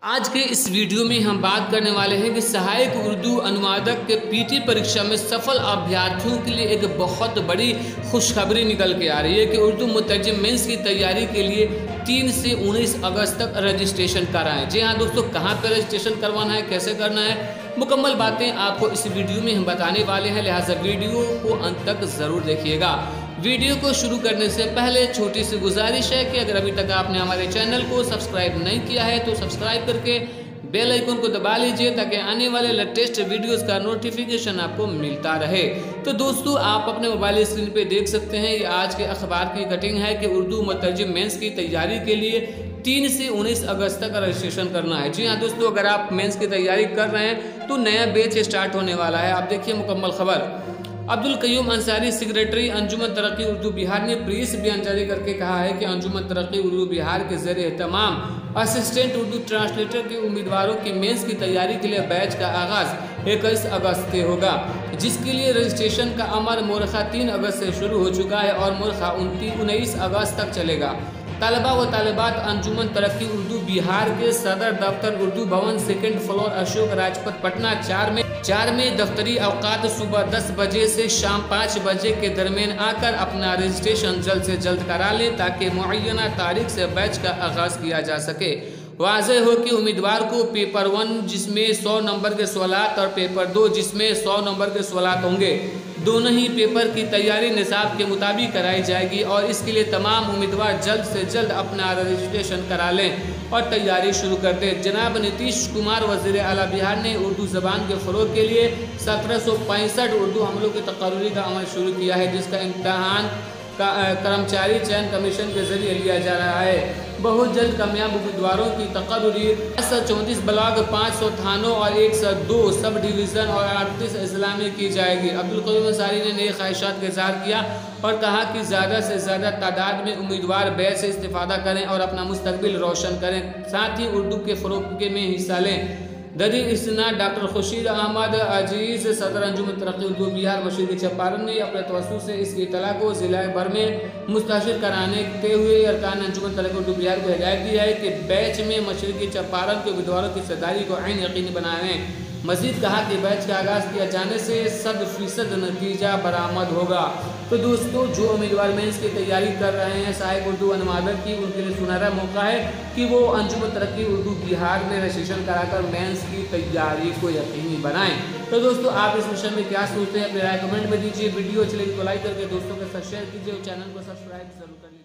आज के इस वीडियो में हम बात करने वाले हैं कि सहायक उर्दू अनुवादक के पीटी परीक्षा में सफल अभ्यर्थियों के लिए एक बहुत बड़ी खुशखबरी निकल के आ रही है कि उर्दू मुतरजम मेंस की तैयारी के लिए 3 से 19 अगस्त तक रजिस्ट्रेशन कराएं। जी हाँ दोस्तों, कहाँ पर रजिस्ट्रेशन करवाना है, कैसे करना है, मुकम्मल बातें आपको इस वीडियो में हम बताने वाले हैं, लिहाजा वीडियो को अंत तक ज़रूर देखिएगा। वीडियो को शुरू करने से पहले छोटी सी गुजारिश है कि अगर अभी तक आपने हमारे चैनल को सब्सक्राइब नहीं किया है तो सब्सक्राइब करके बेल आइकन को दबा लीजिए ताकि आने वाले लेटेस्ट वीडियोस का नोटिफिकेशन आपको मिलता रहे। तो दोस्तों, आप अपने मोबाइल स्क्रीन पे देख सकते हैं, ये आज के अखबार की कटिंग है कि उर्दू मुतरजम मेंस की तैयारी के लिए 3 से 19 अगस्त तक रजिस्ट्रेशन करना है। जी हाँ दोस्तों, अगर आप मेंस की तैयारी कर रहे हैं तो नया बैच स्टार्ट होने वाला है। आप देखिए मुकम्मल खबर। अब्दुल कयूम अंसारी सेक्रेटरी अंजुमन तरक्की उर्दू बिहार ने प्रेस बयान जारी करके कहा है कि अंजुमन तरक्की उर्दू बिहार के ज़रिए तमाम असिस्टेंट उर्दू ट्रांसलेटर के उम्मीदवारों की मेंस की तैयारी के लिए बैच का आगाज़ 21 अगस्त से होगा, जिसके लिए रजिस्ट्रेशन का अमल मोरखा 3 अगस्त से शुरू हो चुका है और मोरखा 19 अगस्त तक चलेगा। तलबा व तालिबात अंजुमन तरक्की उर्दू बिहार के सदर दफ्तर उर्दू भवन 2nd फ्लोर अशोक राजपथ पटना 4 में दफ्तरी अवकात सुबह 10 बजे से शाम 5 बजे के दरमियान आकर अपना रजिस्ट्रेशन जल्द से जल्द करा लें ताकि मुअय्यना तारीख से बैच का आगाज़ किया जा सके। वाज़ेह हो कि उम्मीदवार को पेपर 1 जिसमें 100 नंबर के सवालात और पेपर 2 जिसमें 100 नंबर के सवालात होंगे, दोनों ही पेपर की तैयारी निसाब के मुताबिक कराई जाएगी और इसके लिए तमाम उम्मीदवार जल्द से जल्द अपना रजिस्ट्रेशन करा लें और तैयारी शुरू कर दें। जनाब नीतीश कुमार वज़ीर आला बिहार ने उर्दू ज़बान के फ़रोग़ के लिए 1765 उर्दू अमलों की तक़र्री का अमल शुरू किया है, जिसका इम्तहान कर्मचारी चयन कमीशन के जरिए लिया जा रहा है। बहुत जल्द कामयाब उम्मीदवारों की तक़र्री 534 ब्लॉक, 500 थानों और 102 सब डिवीज़न और 38 अजला में की जाएगी। अब्दुल कयूम अंसारी ने नई ख्वाहिशात का इज़हार किया और कहा कि ज़्यादा से ज़्यादा तादाद में उम्मीदवार बैच से इस्तिफ़ादा करें और अपना मुस्तकबिल रोशन करें, साथ ही उर्दू के फ़रोग़ में हिस्सा लें। दरी इस्नाद डॉक्टर खुर्शीद अहमद अजीज़ सदर अंजुमन तरक्की उर्दू बिहार मशरक़ी चंपारण ने अपने तवज्जुह से इसकी इत्तला को ज़िला भर में मुंतशिर कराने के हुए अरकान अंजुमन तरक्की उर्दू बिहार को हिदायत दी है कि बैच में मशरक़ी चंपारण के उम्मीदवारों की हिस्सेदारी को ऐन यकीनी बनाएं। मज़ीद कहा कि बैच का आगाज़ किया जाने से 100% नतीजा बरामद होगा। तो दोस्तों, जो उम्मीदवार मेंस की तैयारी कर रहे हैं सहायक उर्दू अनुवादक की, उनके लिए सुनहरा मौका है कि वो अंजुमन तरक्की उर्दू बिहार में रजिस्ट्रेशन कराकर मेंस की तैयारी को यकीनी बनाएं। तो दोस्तों, आप इस विषय में क्या सोचते हैं, अपनी राय कमेंट में दीजिए। वीडियो अच्छी लगी तो लाइक करके दोस्तों के साथ शेयर कीजिए और चैनल को सब्सक्राइब जरूर करिए।